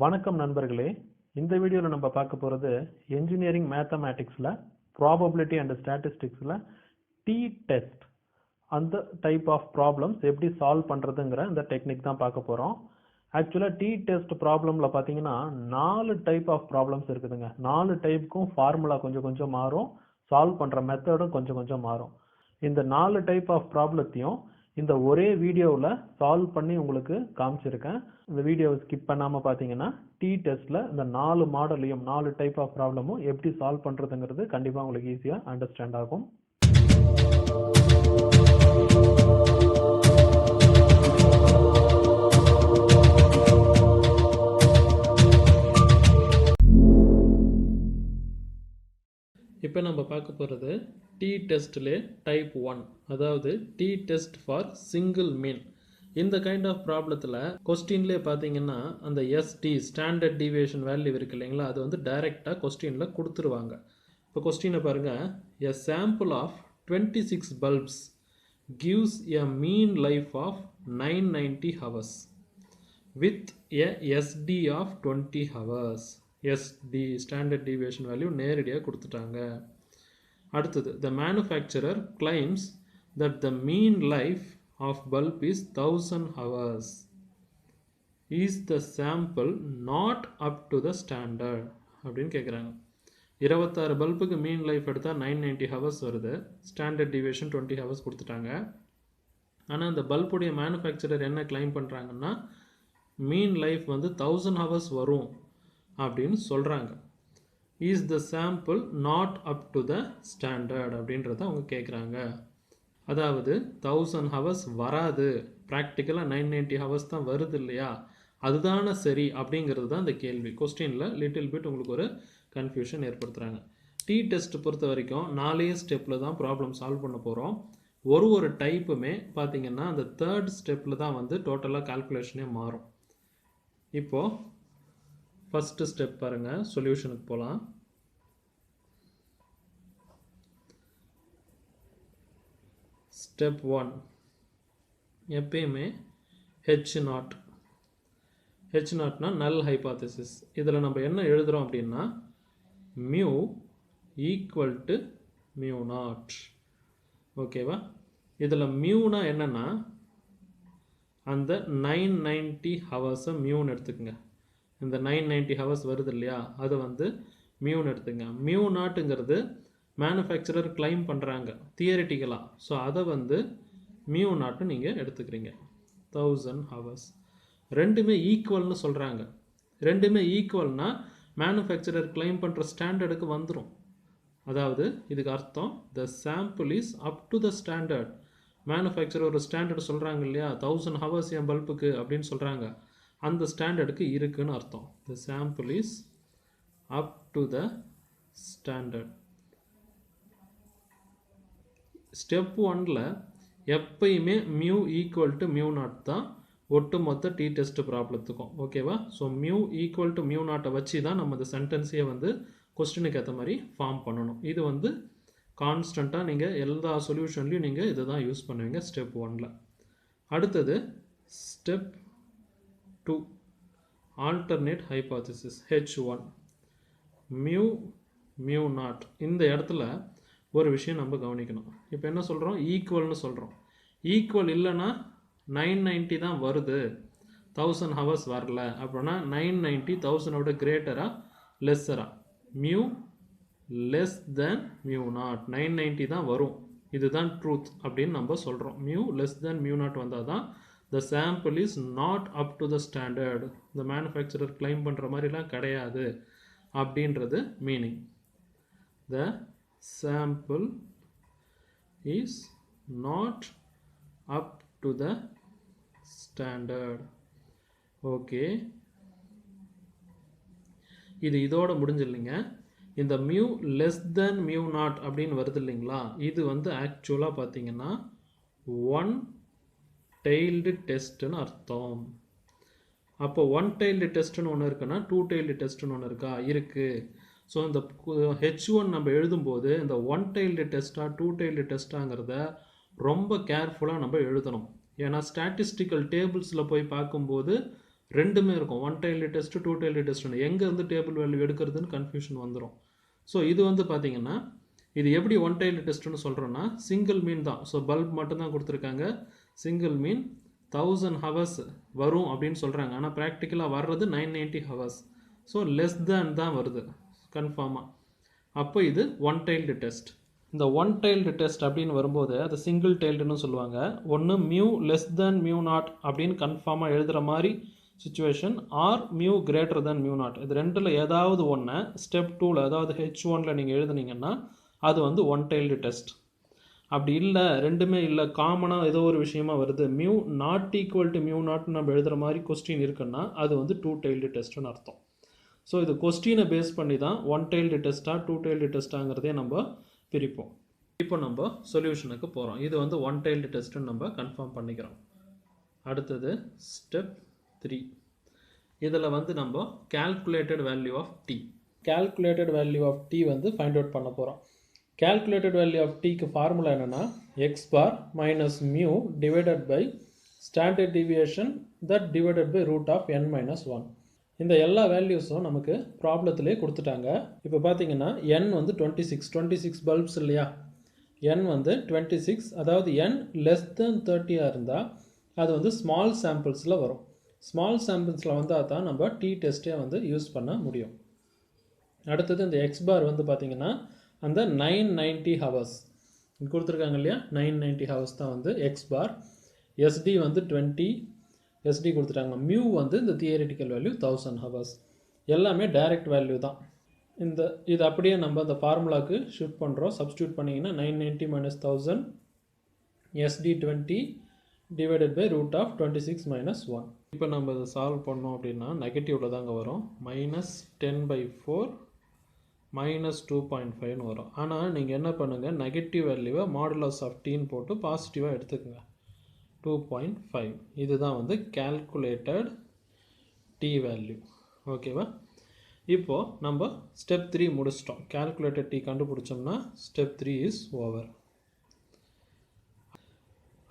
வணக்கம் நண்பர்களே. இந்த வீடியோவில் நம்ம பார்க்க போகிறது என்ஜினியரிங் மேத்தமேட்டிக்ஸில் ப்ராபபிலிட்டி அண்ட் ஸ்டாட்டிஸ்டிக்ஸில் டி டெஸ்ட் அந்த டைப் ஆஃப் ப்ராப்ளம்ஸ் எப்படி சால்வ் பண்ணுறதுங்கிற இந்த டெக்னிக் தான் பார்க்க போகிறோம். ஆக்சுவலாக டி டெஸ்ட் ப்ராப்ளமில் பார்த்தீங்கன்னா 4 டைப் ஆஃப் ப்ராப்ளம்ஸ் இருக்குதுங்க. 4 டைப்புக்கும் ஃபார்முலா கொஞ்சம் கொஞ்சம் மாறும், சால்வ் பண்ணுற மெத்தடும் கொஞ்சம் கொஞ்சம் மாறும். இந்த 4 டைப் ஆஃப் ப்ராப்ளத்தையும் இந்த ஒரே வீடியோவில் சால்வ் பண்ணி உங்களுக்கு காமிச்சிருக்கேன். இந்த வீடியோவை ஸ்கிப் பண்ணாமல் பார்த்தீங்கன்னா டி டெஸ்ட்டில் இந்த 4 மாடலையும் 4 டைப் ஆஃப் ப்ராப்ளமும் எப்படி சால்வ் பண்ணுறதுங்கிறது கண்டிப்பாக உங்களுக்கு ஈஸியாக அண்டர்ஸ்டாண்ட் ஆகும். இப்போ நம்ம பார்க்க போகிறது டி டெஸ்ட்லே டைப் 1, அதாவது டி டெஸ்ட் ஃபார் சிங்கிள் மீன். இந்த கைண்ட் ஆஃப் ப்ராப்ளத்தில் கொஸ்டின்லேயே பார்த்தீங்கன்னா அந்த எஸ்டி ஸ்டாண்டர்ட் டீவியேஷன் வேல்யூ இருக்கு இல்லைங்களா, அது வந்து டைரெக்டாக கொஸ்டினில் கொடுத்துருவாங்க. இப்போ கொஸ்டினை பாருங்கள். A sample of 26 bulbs gives a mean life of 990 hours with a SD of 20 hours. SD standard deviation value நேரடியாக கொடுத்துட்டாங்க. அடுத்தது, the manufacturer claims that the mean life of bulb is 1000 hours. Is the sample not up to the standard? அப்படின்னு கேட்குறாங்க. 26 பல்புக்கு மீன் life எடுத்தால் 990 hours வருது, standard deviation 20 hours கொடுத்துட்டாங்க. ஆனால் அந்த பல்புடைய மேனுஃபேக்சரர் என்ன கிளைம் பண்ணுறாங்கன்னா மீன் லைஃப் வந்து 1000 ஹவர்ஸ் வரும் அப்படின்னு சொல்கிறாங்க. Is the sample not up to the standard அப்படின்றத அவங்க கேட்குறாங்க. அதாவது 1000 ஹவர்ஸ் வராது, ப்ராக்டிக்கலாக 990 ஹவர்ஸ் தான் வருது இல்லையா, அதுதானே சரி அப்படிங்கிறது தான் இந்த கேள்வி. கொஸ்டினில் லிட்டில் பிட் உங்களுக்கு ஒரு கன்ஃபியூஷன் ஏற்படுத்துகிறாங்க. டி டெஸ்ட் பொறுத்த வரைக்கும் 4 ஸ்டெப்பில் தான் ப்ராப்ளம் சால்வ் பண்ண போகிறோம். ஒரு டைப்புமே பார்த்தீங்கன்னா அந்த 3rd ஸ்டெப்பில் தான் வந்து டோட்டலாக கால்குலேஷனே மாறும். இப்போது ஃபஸ்ட்டு ஸ்டெப் பாருங்கள், சொல்யூஷனுக்கு போகலாம். ஸ்டெப் 1 எப்பயுமே H0னா நல் ஹைபாத்தசிஸ். இதில் நம்ம என்ன எழுதுகிறோம் அப்படின்னா mu equal to mu not. ஓகேவா? இதில் மியூனா என்னென்னா அந்த 990 ஹவர்ஸை மியூன்னு எடுத்துக்கோங்க. இந்த 990 ஹவர்ஸ் வருது இல்லையா, அதை வந்து மியூன்னு எடுத்துங்க. மியூ நாட்டுங்கிறது மேனுஃபேக்சரர் கிளைம் பண்ணுறாங்க தியரிட்டிக்கலாக, ஸோ அதை வந்து மியூ நாட்டு நீங்கள் எடுத்துக்கிறீங்க. 1000 ஹவர்ஸ் ரெண்டுமே ஈக்குவல்னு சொல்கிறாங்க. ரெண்டுமே ஈக்குவல்னா மேனுஃபேக்சரர் கிளைம் பண்ணுற ஸ்டாண்டர்டுக்கு வந்துடும். அதாவது இதுக்கு அர்த்தம் த sample is up to the standard. Manufacturer ஒரு ஸ்டாண்டர்டு சொல்கிறாங்க இல்லையா, 1000 ஹவர்ஸ் என் பல்புக்கு அப்படின்னு சொல்கிறாங்க, அந்த ஸ்டாண்டர்டுக்கு இருக்குன்னு அர்த்தம். த sample is up to the standard. Step 1ல் எப்பயுமே mu equal to mu not தான் ஒட்டுமொத்த டி டெஸ்ட் ப்ராப்ளத்துக்கும். ஓகேவா? So mu equal to mu நாட்டை வச்சு தான் நம்ம இந்த சென்டென்ஸையே வந்து கொஸ்டினுக்கு ஏற்ற மாதிரி ஃபார்ம் பண்ணணும். இது வந்து கான்ஸ்டண்ட்டாக நீங்கள் எல்லா சொல்யூஷன்லையும் நீங்கள் இதை தான் யூஸ் பண்ணுவீங்க ஸ்டெப் 1ல். அடுத்தது step 2 alternate hypothesis H1 mu not. இந்த இடத்துல ஒரு விஷயம் நம்ம கவனிக்கணும். இப்போ என்ன சொல்கிறோம், ஈக்குவல்னு சொல்கிறோம். ஈக்குவல் இல்லைன்னா 990 தான் வருது, 1000 ஹவர்ஸ் வரல அப்படின்னா 990 1000 கிரேட்டரா லெஸ்ஸரா? Mu less than mu naught. 990 தான் வரும், இதுதான் ட்ரூத் அப்படின்னு நம்ம சொல்கிறோம். Mu less than mu naught வந்தால் தான் the sample is not up to the standard. the manufacturer claim பண்ணுற மாதிரிலாம் கிடையாது அப்படின்றது meaning. the sample is not up to the standard. Okay, இது இதோட முடிஞ்சில்லைங்க. இந்த mu less than mu naught அப்படின்னு வருது இல்லைங்களா, இது வந்து ஆக்சுவலாக பார்த்தீங்கன்னா 1 டெய்ல்டு டெஸ்ட்டுன்னு அர்த்தம். அப்போ 1 டெய்ல்டு டெஸ்ட்டுன்னு ஒன்று இருக்குன்னா 2 டெய்ல்டு டெஸ்ட்டுன்னு ஒன்று இருக்கா? இருக்குது. ஸோ இந்த H1 நம்ம எழுதும்போது இந்த 1 டெய்ல்டு டெஸ்ட்டா 2 டெய்ல்டு டெஸ்ட்டாங்கிறத ரொம்ப கேர்ஃபுல்லாக நம்ம எழுதணும். ஏன்னா ஸ்டாட்டிஸ்டிக்கல் டேபிள்ஸில் போய் பார்க்கும்போது ரெண்டுமே இருக்கும். One tailed test, two tailed டெஸ்ட்னு எங்கேருந்து டேபிள் வேல்யூ எடுக்கிறதுன்னு கன்ஃபியூஷன் வந்துடும். ஸோ இது வந்து பார்த்தீங்கன்னா இது எப்படி ஒன் டைல்டு டெஸ்ட்டுன்னு சொல்கிறோன்னா சிங்கிள் மீன் தான். ஸோ பல்ப் மட்டும்தான் கொடுத்துருக்காங்க. சிங்கிள் மீன் 1000 ஹவர்ஸ் வரும் அப்படின்னு சொல்கிறாங்க. ஆனால் ப்ராக்டிக்கலாக வர்றது 990 ஹவர்ஸ். ஸோ லெஸ் தேன் தான் வருது கன்ஃபார்மாக. அப்போ இது ஒன் டைல்டு டெஸ்ட். இந்த ஒன் டைல்டு டெஸ்ட் அப்படின்னு வரும்போது அது சிங்கிள் டைல்டுன்னு சொல்லுவாங்க. ஒன்று mu less than mu naught அப்படின்னு கன்ஃபார்மாக எழுதுகிற மாதிரி situation, or mu greater than mu naught. இது ரெண்டில் ஏதாவது ஒன்று ஸ்டெப் 2ல் அதாவது H1ல் நீங்கள் எழுதுனீங்கன்னா அது வந்து ஒன் டைல்டு டெஸ்ட். அப்படி இல்லை, ரெண்டுமே இல்லை, காமனாக ஏதோ ஒரு விஷயமா வருது, mu naught equal to mu நாட்னு நம்ம எழுதுகிற மாதிரி கொஸ்டின் இருக்குன்னா அது வந்து டூ டைல்டு டெஸ்ட்டுன்னு அர்த்தம். ஸோ இது கொஸ்டினை பேஸ் பண்ணி தான் ஒன் டைல்டு டெஸ்ட்டா டூ டைல்டு டெஸ்ட்டாங்கிறதே நம்ம பிரிப்போம். இப்போ நம்ம சொல்யூஷனுக்கு போகிறோம். இது வந்து ஒன் டைல்டு டெஸ்ட்டுன்னு நம்ம கன்ஃபார்ம் பண்ணிக்கிறோம். அடுத்தது ஸ்டெப் 3. இதில் வந்து நம்ம calculated value of t வந்து ஃபைண்ட் அவுட் பண்ண போகிறோம். calculated value of tக்கு ஃபார்முலா என்னென்னா x bar minus mu divided by standard deviation that divided by root of n minus 1. இந்த எல்லா வேல்யூஸும் நமக்கு ப்ராப்ளத்திலே கொடுத்துட்டாங்க. இப்போ பார்த்தீங்கன்னா n வந்து 26 பல்ப்ஸ் இல்லையா, n வந்து 26, அதாவது n less than 30 இருந்தால் அது வந்து ஸ்மால் சாம்பிள்ஸில் வரும். ஸ்மால் சாம்பிள்ஸில் வந்தால் தான் நம்ம டி டெஸ்ட்டே வந்து யூஸ் பண்ண முடியும். அடுத்தது இந்த எக்ஸ் பார் வந்து பார்த்திங்கன்னா அந்த 990 ஹவர்ஸ் கொடுத்துருக்காங்க இல்லையா, 990 ஹவர்ஸ் தான் வந்து எக்ஸ் பார். எஸ்டி வந்து 20 எஸ்டி கொடுத்துட்டாங்க. மியூ வந்து இந்த தியரிட்டிக்கல் வேல்யூ 1000 ஹவர்ஸ். எல்லாமே டைரக்ட் வேல்யூ தான். இது அப்படியே நம்ம அந்த ஃபார்முலாவுக்கு ஷிஃப்ட் பண்ணுறோம். சப்ஸ்டியூட் பண்ணிங்கன்னா 990 minus 1000 ST 20 divided by root of 26 minus 1. இப்போ நம்ம இதை சால்வ் பண்ணோம் அப்படின்னா நெகட்டிவில் தாங்க வரும். -10/4 -2.5 வரும். ஆனால் நீங்கள் என்ன பண்ணுங்கள், நெகட்டிவ் வேல்யூவை மாடுலஸ் ஆஃப் டீன்னு போட்டு பாசிட்டிவாக எடுத்துக்கோங்க. 2.5 இதுதான் வந்து calculated t வேல்யூ. ஓகேவா? இப்போது நம்ம ஸ்டெப் 3 முடிச்சிட்டோம். calculated t கண்டுபிடிச்சோம்னா ஸ்டெப் 3 இஸ் ஓவர்.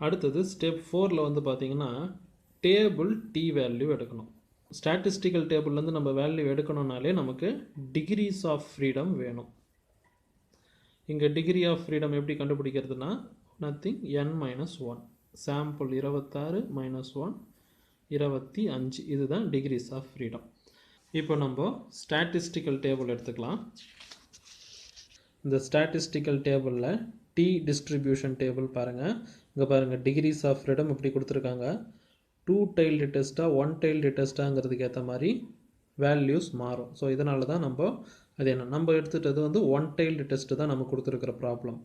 அடுத்தது ஸ்டெப் 4ல் வந்து பார்த்திங்கன்னா டேபிள் டி வேல்யூ எடுக்கணும். ஸ்டாட்டிஸ்டிக்கல் டேபிள்லேருந்து நம்ம வேல்யூ எடுக்கணும்னாலே நமக்கு டிகிரிஸ் ஆஃப் ஃப்ரீடம் வேணும். இங்கே டிகிரி ஆஃப் ஃப்ரீடம் எப்படி கண்டுபிடிக்கிறதுனா நத்திங் n-1, சாம்பிள் 26 -1 25, இதுதான் டிகிரிஸ் ஆஃப் ஃப்ரீடம். இப்போ நம்ம ஸ்டாட்டிஸ்டிக்கல் டேபிள் எடுத்துக்கலாம். இந்த ஸ்டாட்டிஸ்டிக்கல் டேபிளில் டி டிஸ்ட்ரிபியூஷன் டேபிள் பாருங்கள். இங்கே பாருங்கள் டிகிரிஸ் ஆஃப் ஃப்ரீடம் இப்படி கொடுத்துருக்காங்க. டூ டைல்டு டெஸ்ட்டாக ஒன் டைல்டு டெஸ்ட்டாங்கிறதுக்கு ஏற்ற மாதிரி வேல்யூஸ் மாறும். ஸோ இதனால தான் நம்ம எடுத்துகிட்டது வந்து ஒன் டைல்டு டெஸ்ட்டு தான் நம்ம கொடுத்துருக்குற ப்ராப்ளம்.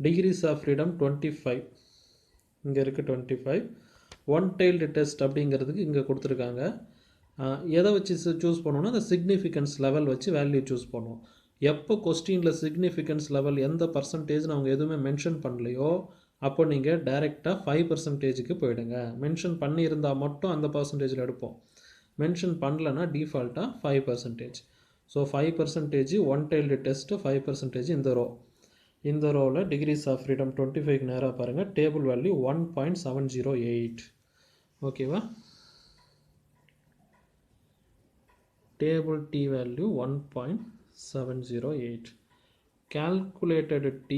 டிகிரிஸ் ஆஃப் ஃப்ரீடம் 25, இங்கே இருக்குது 25. ஒன் டைல்டு டெஸ்ட் அப்படிங்கிறதுக்கு இங்கே கொடுத்துருக்காங்க. எதை வச்சு சூஸ் பண்ணணும்னா அந்த சிக்னிஃபிகன்ஸ் லெவல் வச்சு வேல்யூ சூஸ் பண்ணுவோம். எப்போ கொஸ்டினில் சிக்னிஃபிகன்ஸ் லெவல் எந்த பர்சன்டேஜ்னு அவங்க எதுவுமே மென்ஷன் பண்ணலையோ அப்போ நீங்கள் டைரெக்டாக 5%க்கு போயிடுங்க. மென்ஷன் பண்ணியிருந்தால் மட்டும் அந்த பர்சன்டேஜில் எடுப்போம். மென்ஷன் பண்ணலன்னா டிஃபால்ட்டாக 5%. ஸோ 5% ஒன் டைல்டு டெஸ்ட்டு, 5% இந்த ரோவில் டிகிரிஸ் ஆஃப் ஃப்ரீடம் 25க்கு நேராக பாருங்கள். Table value 1.708. ஓகேவா? Table D value 1.708. calculated t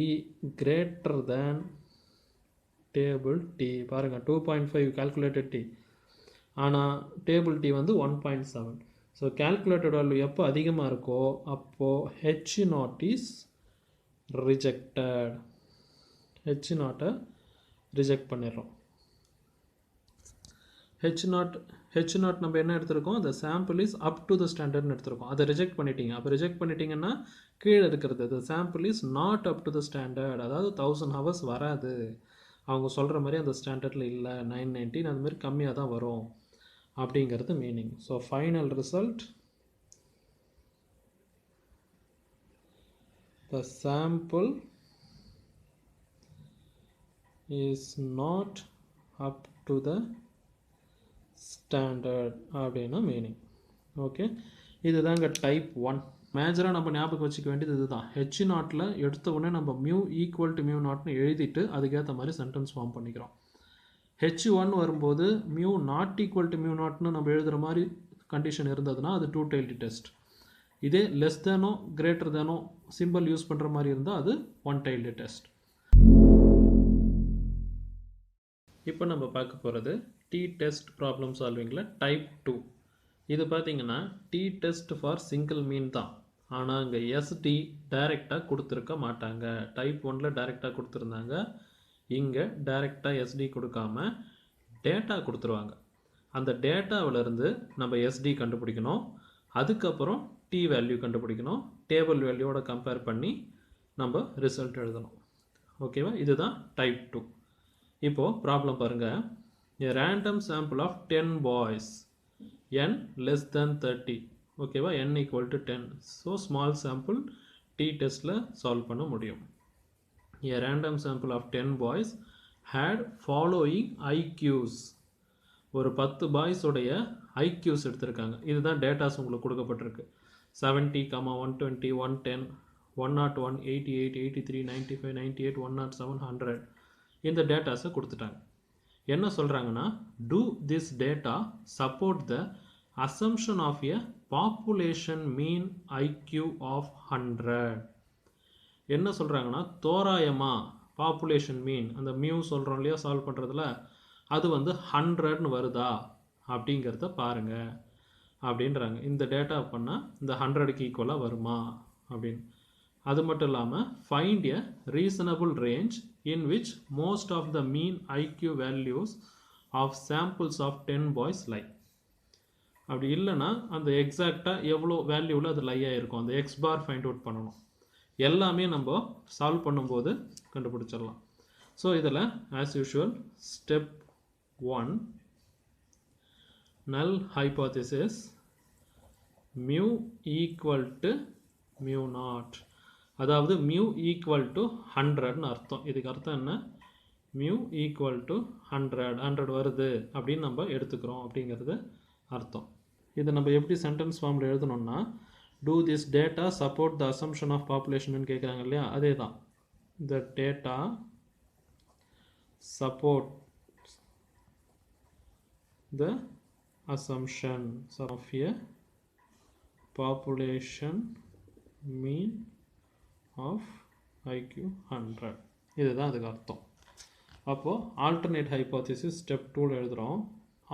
greater than table t பாருங்கள் 2.5 calculated t, ஆனால் டேபிள் டி வந்து 1.7. ஸோ calculated வேல்யூ எப்போ அதிகமாக இருக்கோ அப்போது H0 is rejected. H0 reject பண்ணிடுறோம். H0 நம்ம என்ன எடுத்திருக்கோம், அந்த sample is up to the ஸ்டாண்டர்ட்னு எடுத்திருக்கோம். அதை ரிஜெக்ட் பண்ணிட்டீங்க. அப்போ ரிஜெக்ட் பண்ணிட்டீங்கன்னா கீழே இருக்கிறது the sample is not up to the standard, அதாவது 1000 ஹவர்ஸ் வராது. அவங்க சொல்கிற மாதிரி அந்த ஸ்டாண்டர்டில் இல்லை, 990 அந்த மாதிரி கம்மியாக தான் வரும் அப்படிங்கிறது meaning. So final result, the sample is not up to the standard அப்படின்னு மீனிங். ஓகே, இதுதாங்க டைப் 1. மேஜராக நம்ம ஞாபகம் வச்சுக்க வேண்டியது இதுதான். H0 எடுத்த உடனே நம்ம மியூ ஈக்குவல் டு மியூ நாட்னு எழுதிட்டு அதுக்கேற்ற மாதிரி சென்டென்ஸ் ஃபார்ம் பண்ணிக்கிறோம். h1 வரும்போது mu naught equal to mu நாட்னு நம்ம எழுதுகிற மாதிரி கண்டிஷன் இருந்ததுன்னா அது டூ டெய்ல்டு டெஸ்ட். இதே லெஸ் தேனோ கிரேட்டர் தேனோ சிம்பிள் யூஸ் பண்ணுற மாதிரி இருந்தால் அது ஒன் டெய்ல்டு டெஸ்ட். இப்போ நம்ம பார்க்க போகிறது டி டெஸ்ட் ப்ராப்ளம் சால்விங்கில் டைப் 2. இது பார்த்தீங்கன்னா டி டெஸ்ட் ஃபார் சிங்கிள் மீன் தான். ஆனால் இங்கே எஸ்டி டைரெக்டாக கொடுத்துருக்க மாட்டாங்க. டைப் 1ல் டைரெக்டாக கொடுத்துருந்தாங்க. இங்கே டைரெக்டாக எஸ்டி கொடுக்காம டேட்டா கொடுத்துருவாங்க. அந்த டேட்டாவிலேருந்து நம்ம எஸ்டி கண்டுபிடிக்கணும். அதுக்கப்புறம் டி வேல்யூ கண்டுபிடிக்கணும். டேபிள் வேல்யூவோட கம்பேர் பண்ணி நம்ம ரிசல்ட் எழுதணும். ஓகேவா? இதுதான் டைப் 2. இப்போது ப்ராப்ளம் பாருங்கள். A random sample of 10 boys, n less than 30. ஓகேவா? n equal to 10. So small sample t டெஸ்ட்டில் சால்வ் பண்ண முடியும். A random sample of 10 boys had following IQs. ஒரு 10 பாய்ஸோடைய IQs எடுத்திருக்காங்க. இதுதான் டேட்டாஸ் உங்களுக்கு கொடுக்கப்பட்டிருக்கு. 70, 120, 110, 101, 88, 83, 95, 98, 107, 100. இந்த டேட்டாஸை கொடுத்துட்டாங்க. என்ன சொல்கிறாங்கன்னா, do this data support the assumption of a population mean IQ of 100. என்ன சொல்கிறாங்கன்னா, தோராயமா பாப்புலேஷன் மீன் அந்த மியூ சொல்கிறோம் இல்லையா சால்வ் பண்ணுறதுல, அது வந்து 100ன்னு வருதா அப்படிங்கிறத பாருங்கள் அப்படின்றாங்க. இந்த டேட்டா பண்ணால் இந்த 100க்கு ஈக்குவலாக வருமா அப்படின்னு. அது மட்டும் இல்லாமல் find a reasonable range in which most of the mean IQ values of samples of 10 boys lie. அப்படி இல்லைன்னா அந்த எக்ஸாக்டாக எவ்வளோ வேல்யூவில் அது லை ஆகிருக்கும் அந்த எக்ஸ் பார் ஃபைண்ட் அவுட் பண்ணணும். எல்லாமே நம்ம சால்வ் பண்ணும்போது கண்டுபிடிச்சிடலாம். ஸோ இதில் as usual step 1 null hypothesis mu equal to mu naught. அதாவது மியூ ஈக்குவல் டு 100ன்னு அர்த்தம். இதுக்கு அர்த்தம் என்ன? மியூ ஈக்குவல் டு 100 வருது அப்படின்னு நம்ம எடுத்துக்கிறோம் அப்படிங்கிறது அர்த்தம். இதை நம்ம எப்படி சென்டென்ஸ் ஃபார்மில் எழுதணும்னா, do this data support the assumption of population கேட்குறாங்க இல்லையா, அதே தான். The data support the assumptions of a population mean of IQ 100. இதுதான் அதுக்கு அர்த்தம். அப்போது ஆல்டர்னேட் ஹைப்போதிசிஸ் ஸ்டெப் 2ல் எழுதுகிறோம்.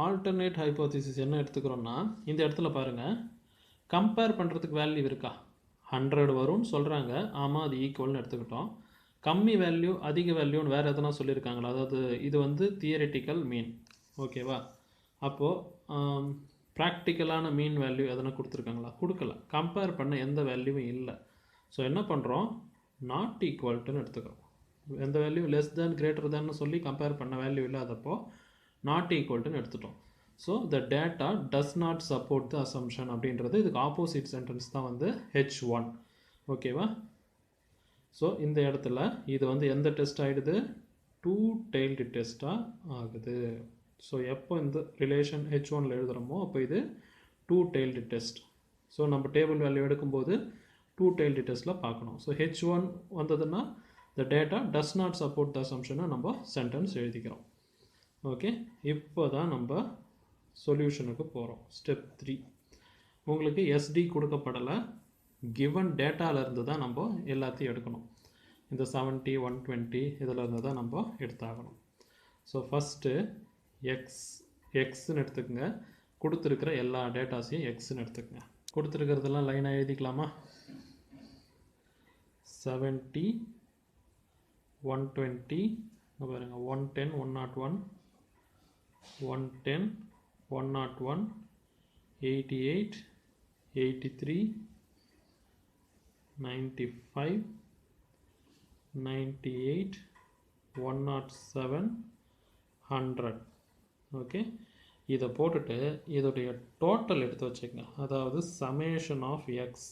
ஆல்டர்னேட் ஹைப்போதிசிஸ் என்ன எடுத்துக்கிறோன்னா, இந்த இடத்துல பாருங்கள், கம்பேர் பண்ணுறதுக்கு வேல்யூ இருக்கா? 100 வரும்னு சொல்கிறாங்க. ஆமாம், அது ஈக்குவல்னு எடுத்துக்கிட்டோம். கம்மி வேல்யூ அதிக வேல்யூன்னு வேறு எதனா சொல்லியிருக்காங்களா? அதாவது இது வந்து தியரிட்டிக்கல் மீன். ஓகேவா? அப்போது ப்ராக்டிக்கலான மீன் வேல்யூ எதனா கொடுத்துருக்காங்களா? கொடுக்கல. கம்பேர் பண்ண எந்த வேல்யூவும் இல்லை. ஸோ என்ன பண்ணுறோம்? நாட் ஈக்குவல்ட்டுன்னு எடுத்துக்கிறோம். எந்த வேல்யூ லெஸ் தேன் கிரேட்டர் தேன்னு சொல்லி கம்பேர் பண்ண வேல்யூ இல்லாதப்போ நாட் ஈக்குவல்ட்டுன்னு எடுத்துட்டோம். So the data does not support the assumption அப்படின்றது இதுக்கு ஆப்போசிட் சென்டென்ஸ் தான் வந்து H1. ஓகேவா? ஸோ இந்த இடத்துல இது வந்து எந்த டெஸ்ட் ஆகிடுது? டூ டெய்ல்டு டெஸ்ட்டாக ஆகுது. ஸோ எப்போ இந்த ரிலேஷன் H1ல் எழுதுகிறோமோ அப்போ இது டூ டெய்ல்டு டெஸ்ட். ஸோ நம்ம டேபிள் வேல்யூ எடுக்கும்போது டூ டெய்ல்டு டெஸ்ட்டில் பார்க்கணும். ஸோ H1 வந்ததுன்னா the data does not support the அசம்ஷனை நம்ம சென்டென்ஸ் எழுதிக்கிறோம். ஓகே, இப்போ தான் நம்ம சொல்யூஷனுக்கு போகிறோம். ஸ்டெப் 3. உங்களுக்கு எஸ்டி கொடுக்கப்படலை. கிவன் டேட்டாவிலேருந்து தான் நம்ம எல்லாத்தையும் எடுக்கணும். இந்த 70, 120 இதில் இருந்து தான் நம்ம எடுத்தாகணும். ஸோ ஃபஸ்ட்டு எக்ஸ்ன்னு எடுத்துக்கோங்க. கொடுத்துருக்கிற எல்லா டேட்டாஸையும் எக்ஸ்ன்னு எடுத்துக்கோங்க. கொடுத்துருக்கிறதெல்லாம் லைனாக எழுதிக்கலாமா? 70, 120, பாருங்கள் 110, 101, 110, 101, 88, 83, 95, 98, 107, 100. ஓகே, இதை போட்டுட்டு இதோடைய டோட்டல் எடுத்து வச்சுக்கங்க. அதாவது சமேஷன் ஆஃப் எக்ஸ்.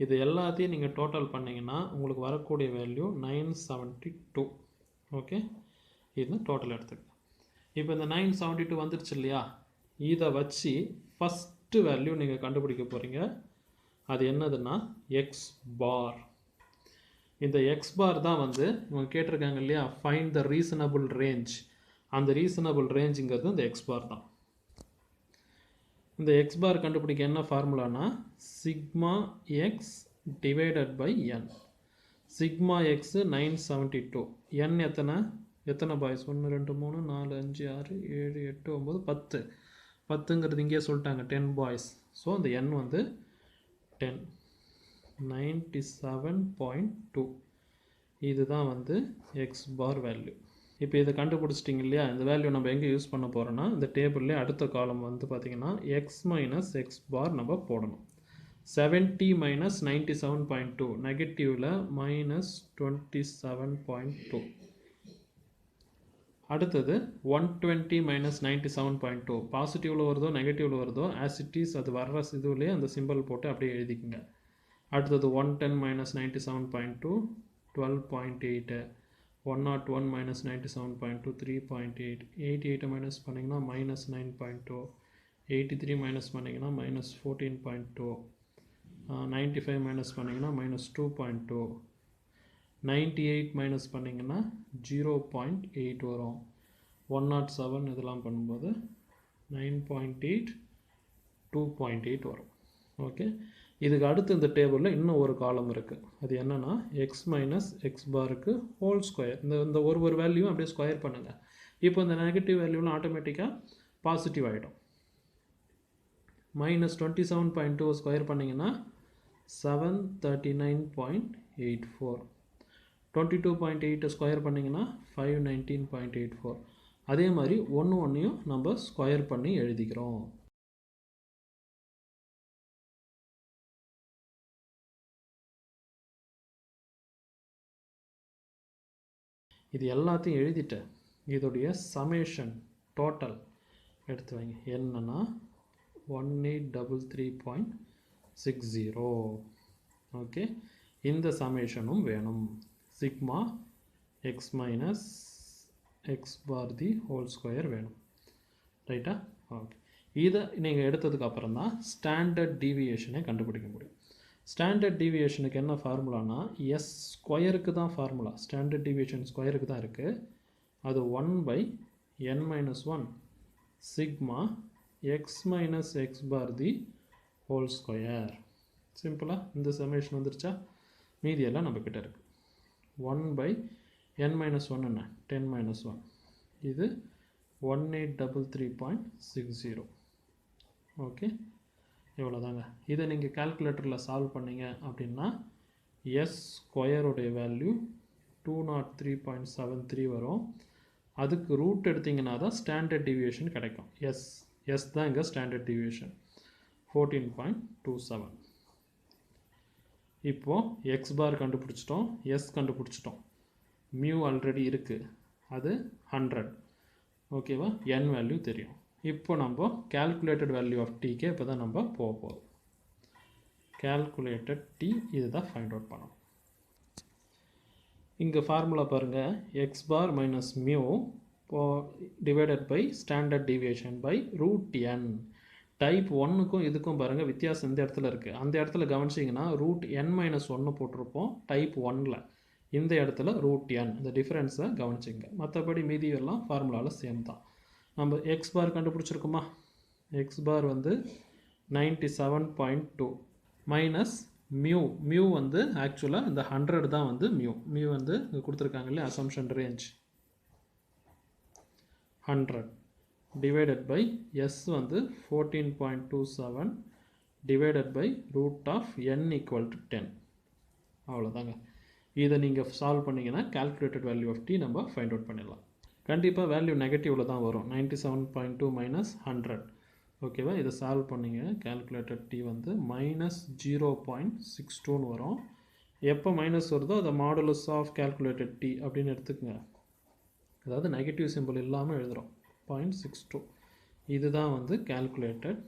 இது எல்லாத்தையும் நீங்கள் டோட்டல் பண்ணிங்கன்னா உங்களுக்கு வரக்கூடிய வேல்யூ 972. ஓகே, இது டோட்டல் எடுத்துக்கங்க. இப்போ இந்த 972 வந்துடுச்சு இல்லையா, இதை வச்சு ஃபஸ்ட்டு வேல்யூ நீங்கள் கண்டுபிடிக்க போகிறீங்க. அது என்னதுன்னா எக்ஸ் பார். இந்த எக்ஸ் பார் தான் வந்து இவங்க கேட்டிருக்காங்க இல்லையா, ஃபைண்ட் த ரீசனபிள் ரேஞ்ச் அந்த ரீசனபிள் ரேஞ்சுங்கிறது இந்த எக்ஸ் பார் தான். இந்த எக்ஸ் பார் கண்டுபிடிக்க என்ன ஃபார்முலானா sigma X divided by N. Sigma X 972, N எத்தனை பாய்ஸ்? 1 2 3 4 5 6 7 8 9 10. 10ங்கிறது இங்கே சொல்லிட்டாங்க 10 பாய்ஸ். ஸோ அந்த என் வந்து 10. 97.2 இதுதான் வந்து எக்ஸ் பார் வேல்யூ. இப்போ இதை கண்டுபிடிச்சிட்டிங்க இல்லையா? இந்த வேல்யூ நம்ம எங்கே யூஸ் பண்ண போகிறோன்னா இந்த டேபிள்லேயே அடுத்த காலம் வந்து பார்த்திங்கன்னா எக்ஸ் மைனஸ் எக்ஸ் பார் நம்ம போடணும். 70 மைனஸ் 97.2 நெகட்டிவில் மைனஸ் 27.2. அடுத்தது 120 மைனஸ் 97.2 பாசிட்டிவில் வருதோ நெகட்டிவில் வருதோ ஆசிட்டிஸ் அது வர்ற இதுலேயே அந்த சிம்பிள் போட்டு அப்படியே எழுதிக்குங்க. அடுத்தது 110 மைனஸ் 97.2 12.8. 101 minus 97.2 3.8. 88 minus பண்ணிங்கன்னா minus 9.2. 83 minus பண்ணிங்கன்னா minus 14.2. 95 minus பண்ணிங்கன்னா minus 2.2. 98 minus பண்ணிங்கன்னா 0.8 வரும். 107 இதெல்லாம் பண்ணும்போது 9.8 2.8 வரும். ஓகே, இதுக்கு அடுத்து இந்த டேபிளில் இன்னும் ஒரு காலம் இருக்குது. அது என்னென்னா எக்ஸ் மைனஸ் எக்ஸ் பாருக்கு ஹோல் ஸ்கொயர். இந்த ஒரு வேல்யூவும் அப்படியே ஸ்கொயர் பண்ணுங்கள். இப்போ இந்த நெகட்டிவ் வேல்யூலாம் ஆட்டோமேட்டிக்காக பாசிட்டிவ் ஆகிடும். மைனஸ் 27.2 ஸ்கொயர் பண்ணிங்கன்னா 739.84. 22.8 ஸ்கொயர் பண்ணிங்கன்னா 519.84. அதே மாதிரி ஒன்றையும் நம்ம ஸ்கொயர் பண்ணி எழுதிக்கிறோம். இது எல்லாத்தையும் எழுதிட்டேன். இதோடைய சமேஷன் டோட்டல் எடுத்து வைங்க. என்னன்னா 1833.60. ஓகே, இந்த சமேஷனும் வேணும். Sigma X minus X bar the whole square வேணும். ரைட்டா? ஓகே, இதை நீங்கள் எடுத்ததுக்கு அப்புறம் தான் ஸ்டாண்டர்ட் டீவியேஷனை கண்டுபிடிக்க முடியும். ஸ்டாண்டர்ட் டீவியேஷனுக்கு என்ன ஃபார்முலானா எஸ் ஸ்கொயருக்கு தான் ஃபார்முலா. ஸ்டாண்டர்ட் டீவியேஷன் ஸ்கொயருக்கு தான் இருக்குது. அது 1/n-1 sigma X minus X bar the whole square. சிம்பிளாக இந்த சமேஷன் வந்துருச்சா? மீதியெல்லாம் நம்மக்கிட்ட இருக்குது. 1/n-1 என்ன? 10-1. இது 1833.60. ஓகே, இவ்வளோதாங்க. இதை நீங்கள் கால்குலேட்டரில் சால்வ் பண்ணிங்க அப்படின்னா எஸ் ஸ்கொயருடைய வேல்யூ 203.73 வரும். அதுக்கு ரூட் எடுத்திங்கன்னா தான் ஸ்டாண்டர்ட் டீவியேஷன் கிடைக்கும். எஸ் தான் இங்கே ஸ்டாண்டர்ட் டீவியேஷன் 14.27. இப்போது எக்ஸ் பார் கண்டுபிடிச்சிட்டோம், எஸ் கண்டுபிடிச்சிட்டோம், மியூ ஆல்ரெடி இருக்குது, அது 100. ஓகேவா? என் வேல்யூ தெரியும். இப்போ நம்ம calculated value of tக்கு இப்போ தான் நம்ம போகிறோம். calculated t இதுதான் ஃபைண்ட் அவுட் பண்ணணும். இங்கே ஃபார்முலா பாருங்கள், X bar minus mu divided by standard deviation by root N. Type 1க்கும் இதுக்கும் பாருங்கள் வித்தியாசம் இந்த இடத்துல இருக்குது. அந்த இடத்துல கவனிச்சிங்கன்னா ரூட் n-1 போட்டிருப்போம் டைப் 1ல். இந்த இடத்துல ரூட் n. இந்த டிஃப்ரென்ஸை கவனிச்சிங்க. மற்றபடி மீதி எல்லாம் ஃபார்முலாவில் சேம் தான். நம்ம எக்ஸ் பார் கண்டுபிடிச்சிருக்குமா? எக்ஸ் பார் வந்து 97.2 மைனஸ் மியூ வந்து ஆக்சுவலாக இந்த 100 தான் வந்து மியூ வந்து இங்கே கொடுத்துருக்காங்க இல்லையா, assumption range 100 divided by s வந்து 14.27 divided by root of n equal to 10. அவ்வளோதாங்க. இதை நீங்கள் சால்வ் பண்ணிங்கன்னா கால்குலேட்டட் வேல்யூ ஆஃப் டி நம்ம ஃபைண்ட் அவுட் பண்ணிடலாம். கண்டிப்பாக வேல்யூ நெகட்டிவில் தான் வரும். 97.2 மைனஸ் 100. ஓகேவா? இதை சால்வ் பண்ணிங்க. கால்குலேட்டட் டி வந்து மைனஸ் 0.62 வரும். எப்போ மைனஸ் வருதோ அதை மாடுலஸ் ஆஃப் கால்குலேட்டட் டி அப்படின்னு எடுத்துக்கோங்க. அதாவது நெகட்டிவ் சிம்பிள் இல்லாமல் எழுதுகிறோம். 0.62. இதுதான் வந்து கால்குலேட்டட்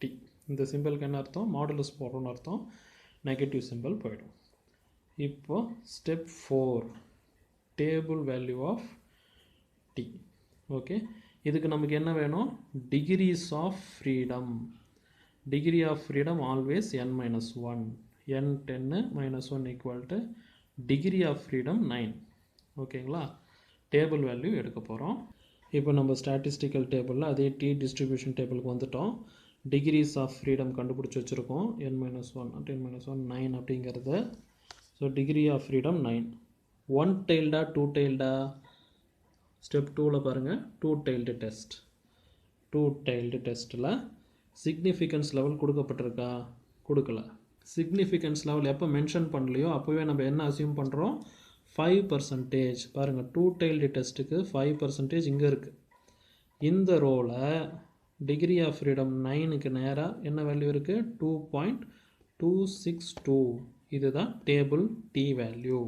டி. இந்த சிம்பிளுக்கு என்ன அர்த்தம்? மாடுலஸ் போடுறோன்னு அர்த்தம். நெகட்டிவ் சிம்பிள் போயிடும். இப்போது step 4 table value of t. Okay, இதுக்கு நமக்கு என்ன வேணும்? Degrees of freedom. Degree of freedom always n-1. n 10 - 1 equal to degree of freedom 9. ஓகேங்களா? டேபிள் வேல்யூ எடுக்க போகிறோம். இப்போ நம்ம ஸ்டாட்டிஸ்டிக்கல் டேபிளில் அதே டி டிஸ்ட்ரிபியூஷன் டேபிளுக்கு வந்துட்டோம். டிகிரிஸ் ஆஃப் ஃப்ரீடம் கண்டுபிடிச்சி வச்சுருக்கோம். n-1 10-1 9 அப்படிங்கிறது. So degree of freedom 9. One டெய்ல்டா டூ டெய்ல்டா? ஸ்டெப் 2ல் பாருங்கள், two tailed test. Two tailed டெஸ்ட்டில் சிக்னிஃபிகன்ஸ் லெவல் கொடுக்கப்பட்டிருக்கா? கொடுக்கல. சிக்னிஃபிகன்ஸ் லெவல் எப்போ மென்ஷன் பண்ணலையோ அப்போவே நம்ம என்ன அசியூம் பண்ணுறோம்? 5%. பாருங்கள், டூ டெய்ல்டு டெஸ்ட்டுக்கு 5% இங்கே இருக்குது. இந்த ரோவில் டிகிரி ஆஃப் ஃப்ரீடம் 9க்கு நேராக என்ன வேல்யூ இருக்குது? 2.262. இதுதான் டேபிள் டி வேல்யூ.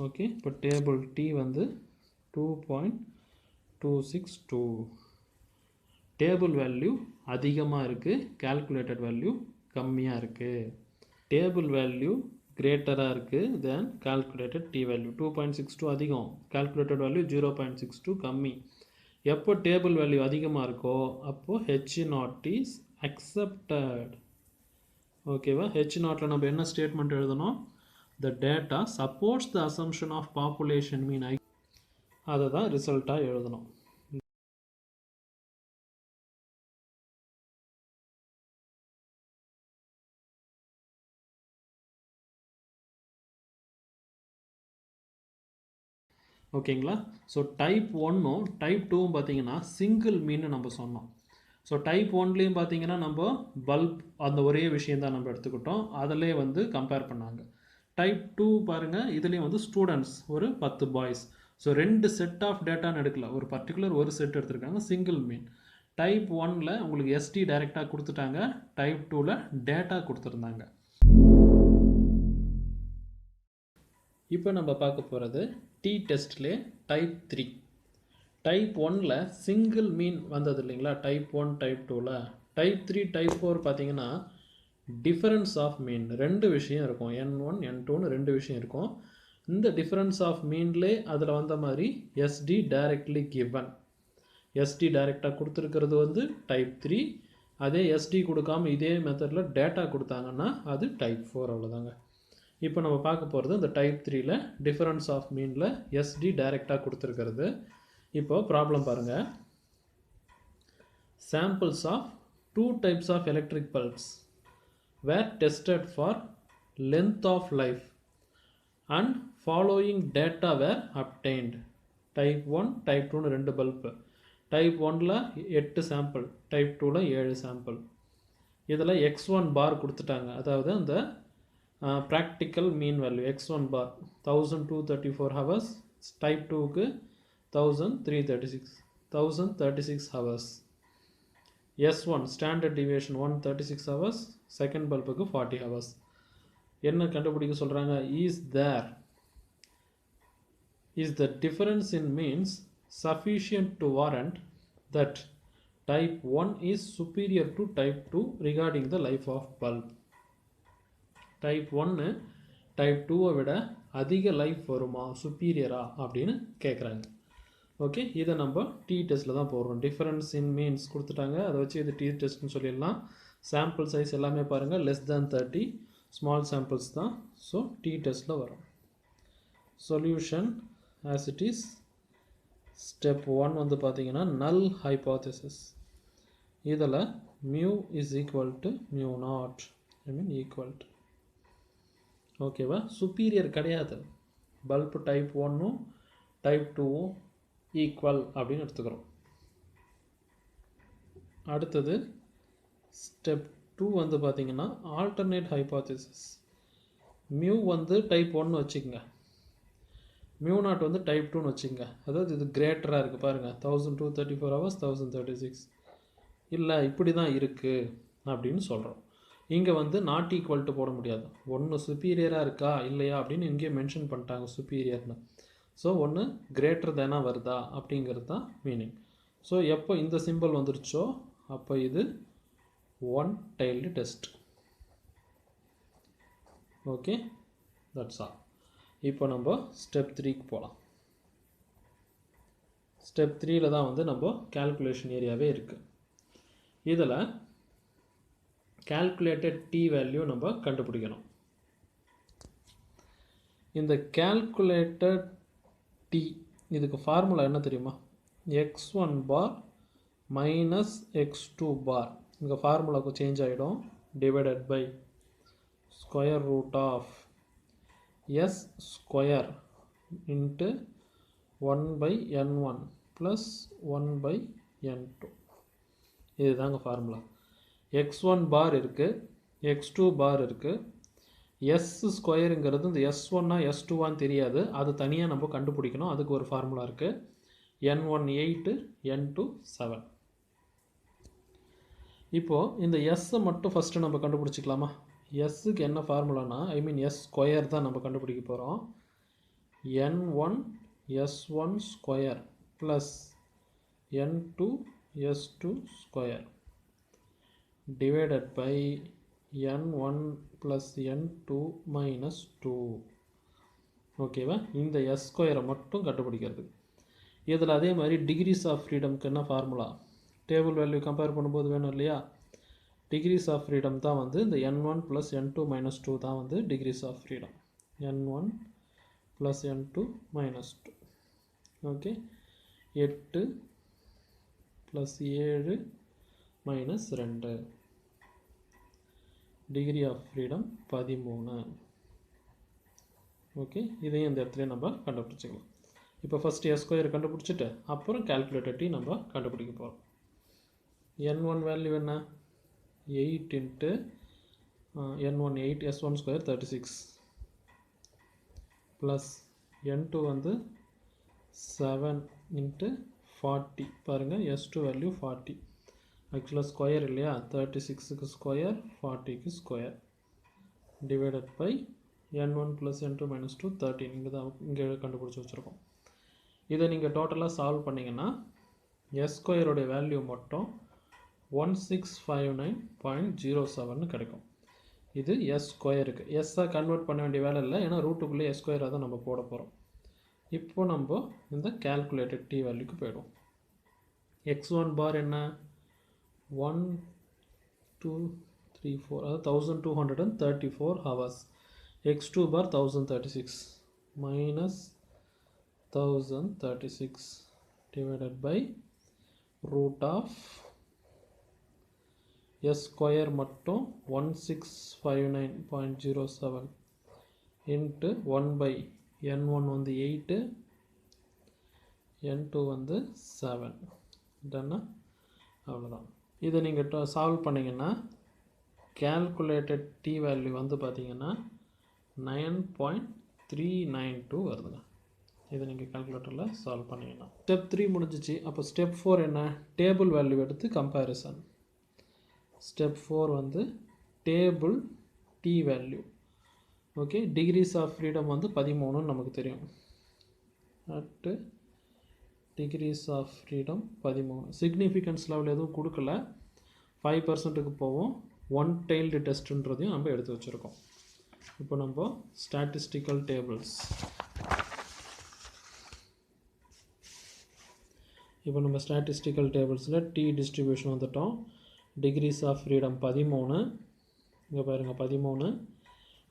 ஓகே, இப்போ டேபிள் டி வந்து 2.262. டேபிள் வேல்யூ அதிகமாக இருக்குது, கால்குலேட்டட் வேல்யூ கம்மியாக இருக்குது. டேபிள் வேல்யூ கிரேட்டராக இருக்குது தென் கால்குலேட்டட் டி வேல்யூ. 2.62 அதிகம், கால்குலேட்டட் வேல்யூ 0.62 கம்மி. எப்போ டேபிள் வேல்யூ அதிகமாக இருக்கோ அப்போது H0 இஸ் அக்செப்டட். ஓகேவா? H0ல் நம்ம என்ன ஸ்டேட்மெண்ட் எழுதணும்? The data supports the assumption of population mean. அதை தான் ரிசல்ட்டாக எழுதணும். ஓகேங்களா? ஸோ டைப் 1ம் டைப் 2ம் பார்த்தீங்கன்னா சிங்கிள் மீன் நம்ம சொன்னோம். ஸோ டைப் 1லேயும் பார்த்தீங்கன்னா நம்ம பல்ப் அந்த ஒரே விஷயந்தான் நம்ம எடுத்துக்கிட்டோம், அதிலே வந்து கம்பேர் பண்ணாங்க. டைப் 2 பாருங்கள், இதுலேயும் வந்து ஸ்டூடெண்ட்ஸ் ஒரு 10 பாய்ஸ். ஸோ 2 செட் ஆஃப் டேட்டான்னு எடுக்கல, ஒரு பர்டிகுலர் ஒரு செட் எடுத்திருக்காங்க, சிங்கிள் மீன். டைப் 1ல் உங்களுக்கு எஸ்டி டைரெக்டாக கொடுத்துட்டாங்க, டைப் 2ல் டேட்டா கொடுத்துருந்தாங்க. இப்போ நம்ம பார்க்க போகிறது டி டெஸ்ட்லே டைப் 3. டைப் 1ல் சிங்கிள் மீன் வந்தது இல்லைங்களா? டைப் 1 டைப் 2ல். டைப் 3 டைப் 4 பார்த்தீங்கன்னா டிஃபரன்ஸ் ஆஃப் மீன் ரெண்டு விஷயம் இருக்கும். n1 n2ன்னு ரெண்டு விஷயம் இருக்கும். இந்த டிஃபரன்ஸ் ஆஃப் மீன்லே அதில் வந்த மாதிரி எஸ்டி டைரக்ட்லி கிவன். எஸ்டி டைரெக்டாக கொடுத்துருக்கிறது வந்து டைப் 3. அதே எஸ்டி கொடுக்காம இதே மெத்தடில் டேட்டா கொடுத்தாங்கன்னா அது டைப் 4. அவ்வளோதாங்க. இப்போ நம்ம பார்க்க போகிறது இந்த டைப் 3ல் டிஃபரன்ஸ் ஆஃப் மீனில் எஸ்டி டைரெக்டாக கொடுத்துருக்கிறது. இப்போ ப்ராப்ளம் பாருங்கள். Samples of 2 types of electric bulbs were tested for length of life and following data were obtained. Type 1 type 2ன்னு ரெண்டு பல்பு. டைப் 1ல் 8 சாம்பிள், டைப் 2ல் 7 சாம்பிள். இதில் x1 பார் கொடுத்துட்டாங்க, அதாவது அந்த practical mean value x1 bar 1234 hours, type 2க்கு 1036 hours. S1 standard deviation 136 hours, second பல்புக்கு 40 ஹவர்ஸ். என்ன கண்டுபிடிக்க சொல்கிறாங்க? Is the difference in means sufficient to warrant that type 1 is superior to type 2 regarding the life of bulb. Type 1 type 2வை விட அதிக life வருமா, சுப்பீரியரா அப்படின்னு கேட்குறாங்க. ஓகே, இதை நம்ம டி டெஸ்ட்டில் தான் போடுறோம். டிஃபரன்ஸ் இன் மீன்ஸ் கொடுத்துட்டாங்க, அதை வச்சு இது டி டெஸ்ட்னு சொல்லிடலாம். சாம்பிள் சைஸ் எல்லாமே பாருங்கள் லெஸ் தேன் 30, ஸ்மால் சாம்பிள்ஸ் தான். ஸோ டி டெஸ்ட்டில் வரும். Solution as it is. Step 1 வந்து பார்த்தீங்கன்னா நல் ஹைபோதசிஸ். இதில் mu is equal to mu naught, equal to. ஓகேவா? சுப்பீரியர் கிடையாது. பல்ப் டைப் 1ம் டைப் 2ம் ஈக்குவல் அப்படின்னு எடுத்துக்கிறோம். அடுத்தது ஸ்டெப் 2 வந்து பார்த்தீங்கன்னா ஆல்டர்னேட் ஹைபோதசிஸ். மியூ வந்து டைப் 1 வச்சுக்கோங்க, மியூ நாட் வந்து டைப் 2ன்னு வச்சுக்கோங்க. அதாவது இது கிரேட்டராக இருக்குது பாருங்கள், 1234 ஹவர்ஸ் 1036. இல்லை இப்படி தான் இருக்குது அப்படின்னு சொல்கிறோம். இங்கே வந்து நாட் ஈக்குவல் டு போட முடியாது. ஒன்று சுப்பீரியராக இருக்கா இல்லையா அப்படின்னு இங்கேயே மென்ஷன் பண்ணிட்டாங்க சுப்பீரியர்னு. ஸோ ஒன்று கிரேட்டர் தேனாக வருதா அப்படிங்கிறது தான் மீனிங். ஸோ எப்போ இந்த சிம்பிள் வந்துருச்சோ அப்போ இது one tailed test. Okay, that's all. இப்போ நம்ம ஸ்டெப் 3க்கு போகலாம். ஸ்டெப் 3ல் தான் வந்து நம்ம கால்குலேஷன் ஏரியாவே இருக்குது. இதில் calculated t வேல்யூ நம்ம கண்டுபிடிக்கணும். இந்த calculated t இதுக்கு ஃபார்முலா என்ன தெரியுமா? x1 bar minus x2 bar. இங்கே ஃபார்முலாவுக்கு சேஞ்ச் ஆகிடும். Divided by square root of s square into 1 by n1 plus 1 by n2. இதுதாங்க ஃபார்முலா. x1 பார் இருக்குது, x2 பார் இருக்குது. s ஸ்கொயருங்கிறது இந்த s1 s2 தெரியாது, அது தனியாக நம்ம கண்டுபிடிக்கணும். அதுக்கு ஒரு ஃபார்முலா இருக்குது. n1 8, n2 7. இப்போது இந்த s மட்டும் ஃபஸ்ட்டு நம்ம கண்டுபிடிச்சிக்கலாமா? sக்கு என்ன ஃபார்முலானா, ஐ மீன் s ஸ்கொயர் தான் நம்ம கண்டுபிடிக்க போகிறோம். n1 s1 square plus n2 s2 square divided by n1 plus n2 minus 2. ஓகேவா? இந்த s ஸ்கொயரை மட்டும் கண்டுபிடிக்கிறது. இதில் அதே மாதிரி டிகிரிஸ் ஆஃப் ஃப்ரீடம்க்கு என்ன ஃபார்முலா? டேபிள் வேல்யூ கம்பேர் பண்ணும்போது வேணும் இல்லையா? டிகிரிஸ் ஆஃப் ஃப்ரீடம் தான் வந்து இந்த n1 plus n2 minus 2 தான் வந்து degrees of freedom. n1 plus n2 minus 2. Okay, 8 plus 7 minus 2. Degree of freedom 13. Okay, இதையும் இந்த இடத்துல நம்ம கண்டுபிடிச்சிக்கலாம். இப்போ ஃபஸ்ட் s ஸ்கொயர் கண்டுபிடிச்சிட்டு அப்புறம் கால்குலேட்டர் t நம்ம கண்டுபிடிக்க போகிறோம். n1 வேல்யூ என்ன? 8 into n1 8, s1 square 36 plus n2 வந்து 7 இன்ட்டு 40. பாருங்கள், s2 வேல்யூ 40. ஆக்சுவலாக ஸ்கொயர் இல்லையா? 36க்கு ஸ்கொயர், 40க்கு square divided by n1 plus n2 minus 2 13. இங்கே கண்டுபிடிச்சி வச்சுருக்கோம். இதை நீங்கள் டோட்டலாக சால்வ் பண்ணிங்கன்னா s ஸ்கொயரோடைய வேல்யூ மட்டும் 1659.07 கிடைக்கும். இது s ஸ்கொயருக்கு. எஸ்ஸாக கன்வெர்ட் பண்ண வேண்டிய வேலை இல்லை, ஏன்னா ரூட்டுக்குள்ளே s ஸ்கொயராக தான் நம்ம போட போகிறோம். இப்போ நம்ம இந்த கால்குலேட்டட் t வேல்யூக்கு போயிடும். x1 பார் என்ன? 1 2 3 4, அதாவது 1234 hours. x2 bar 1036 minus 1036 divided by root of s square மட்டும் 1659.07 இன்ட்டு 1 பை n1 வந்து 8, n2 வந்து 7. டன்னா? அவ்வளோதான். இதை நீங்கள் சால்வ் பண்ணிங்கன்னா கால்குலேட்டட் t வேல்யூ வந்து பார்த்தீங்கன்னா 9.392 வருதுங்க. இதை நீங்கள் கால்குலேட்டரில் சால்வ் பண்ணிங்கன்னா ஸ்டெப் 3 முடிஞ்சிச்சு. அப்போ ஸ்டெப் 4 என்ன? டேபிள் வேல்யூ எடுத்து கம்பேரிசன். ஸ்டெப் 4 வந்து table t value. Okay, degrees of freedom வந்து 13 நமக்கு தெரியும். At degrees of freedom 13. Significance level எதுவும் கொடுக்கல, 5%க்கு போவோம். ஒன் டெய்ல்டு டெஸ்ட்டுன்றதையும் நம்ம எடுத்து வச்சுருக்கோம். இப்போ நம்ம ஸ்டாட்டிஸ்டிக்கல் டேபிள்ஸ். இப்போ நம்ம ஸ்டாட்டிஸ்டிக்கல் டேபிள்ஸில் டி டிஸ்ட்ரிபியூஷன் வந்துட்டோம். Degrees of freedom 13. இங்கே பாருங்கள் 13.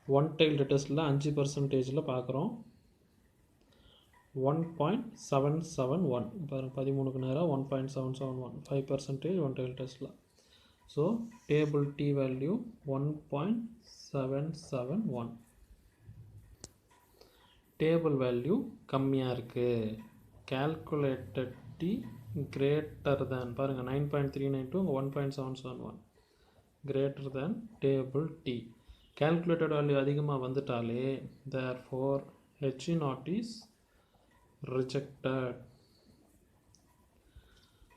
ஒன் டெய்ல்டு டெஸ்ட்டில் 5%ல் பார்க்குறோம். 1.771. பாருங்கள் 13க்கு நேராக 1.771, 5% ஒன் டெய்ல் டெஸ்ட்டில். So table D value 1.771. Table value கம்மியாக இருக்குது. கால்குலேட்டட் டி கிரேட்டர் தேன், பாருங்கள் 9.392, 1.771 greater than table t. Calculated value அதிகமாக வந்துட்டாலே தேர்ஃபோர் H0 இஸ் ரிஜெக்டட்.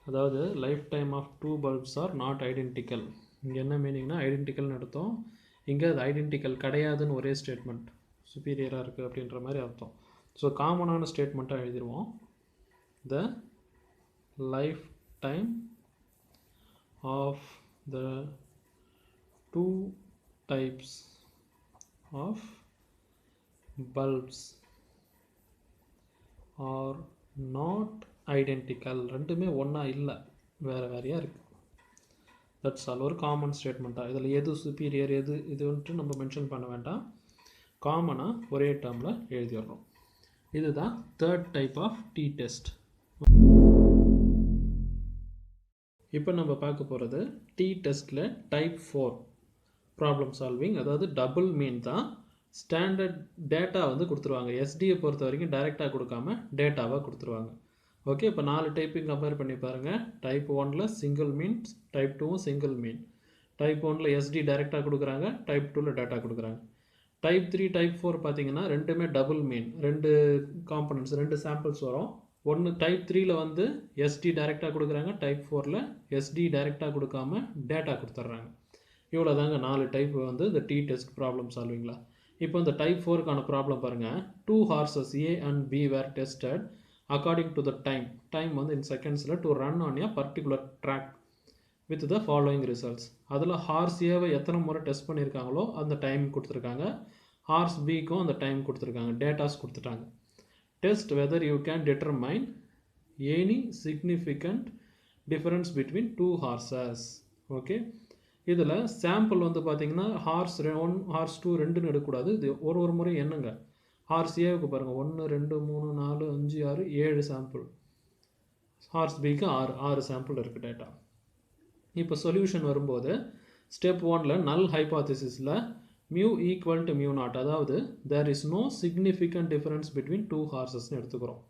அதாவது life time of two bulbs are not identical. இங்கே என்ன மீனிங்னா ஐடென்டிக்கல்னு அர்த்தம். இங்கே அது ஐடென்டிக்கல் கிடையாதுன்னு ஒரே ஸ்டேட்மெண்ட், சுப்பீரியராக இருக்குது அப்படின்ற மாதிரி அர்த்தம். ஸோ காமனான ஸ்டேட்மெண்ட்டாக எழுதிடுவோம். The life time of the two types of bulbs are not identical. ரெண்டுமே ஒன்றா இல்லை, வேறு வேறையாக இருக்குது. That's all. ஒரு காமன் ஸ்டேட்மெண்ட்டாக. இதில் எது சுப்பீரியர் எது இதுன்ட்டு நம்ம மென்ஷன் பண்ண வேண்டாம், காமனாக ஒரே டேர்மில் எழுதிடுறோம். இதுதான் third type of t test. இப்போ நம்ம பார்க்க போகிறது டி டெஸ்ட்டில் டைப் 4 ப்ராப்ளம் சால்விங். அதாவது டபுள் மீன் தான். ஸ்டாண்டர்ட் டேட்டா வந்து கொடுத்துருவாங்க. எஸ்டியை பொறுத்த வரைக்கும் டைரெக்டாக கொடுக்காம டேட்டாவாக கொடுத்துருவாங்க. ஓகே, இப்போ 4 டைப்பையும் கம்பேர் பண்ணி பாருங்கள். டைப் 1ல் சிங்கிள் மீன், டைப் 2வும் சிங்கிள் மீன். டைப் 1ல் எஸ்டி டைரெக்டாக கொடுக்குறாங்க, டைப் 2ல் டேட்டா கொடுக்குறாங்க. டைப் 3 டைப் 4 பார்த்தீங்கன்னா ரெண்டுமே டபுள் மீன், 2 காம்பனன்ட்ஸ் 2 சாம்பிள்ஸ் வரும். ஒன்று டைப் 3ல் வந்து எஸ்டி டைரெக்டாக கொடுக்குறாங்க, டைப் 4ல் எஸ்டி டைரெக்டாக கொடுக்காம டேட்டா கொடுத்துட்றாங்க. இவ்வளோ தாங்க 4 டைப் வந்து இந்த டி டெஸ்ட் ப்ராப்ளம் சால்விங்களா. இப்போ இந்த டைப் 4க்கான ப்ராப்ளம் பாருங்கள். 2 horses A and B were tested according to the time வந்து in secondsல to run on a particular track with the following results. அதில் ஹார்ஸ் ஏவை எத்தனை முறை டெஸ்ட் பண்ணியிருக்காங்களோ அந்த டைம் கொடுத்துருக்காங்க. ஹார்ஸ் பிக்கும் அந்த டைம் கொடுத்துருக்காங்க. டேட்டாஸ் கொடுத்துட்டாங்க. Test whether you can determine any significant difference between 2 horses. Okay, இதில் சாம்பிள் வந்து பார்த்தீங்கன்னா ஹார்ஸ் 1 ஹார்ஸ் 2 2ன்னு எடுக்கக்கூடாது. இது ஒரு முறை என்னங்க, ஹார்ஸ் ஏவுக்கு பாருங்கள் 1 2 3 4 5 6 7 சாம்பிள். ஹார்ஸ் பிக்கு 6 சாம்பிள் இருக்குது டேட்டா. இப்போ சொல்யூஷன் வரும்போது ஸ்டெப் 1ல் நல் ஹைபாத்திசிஸில் mu equal to mu naught, அதாவது there is no significant difference between 2 ஹார்சஸ்ன்னு எடுத்துக்கிறோம்.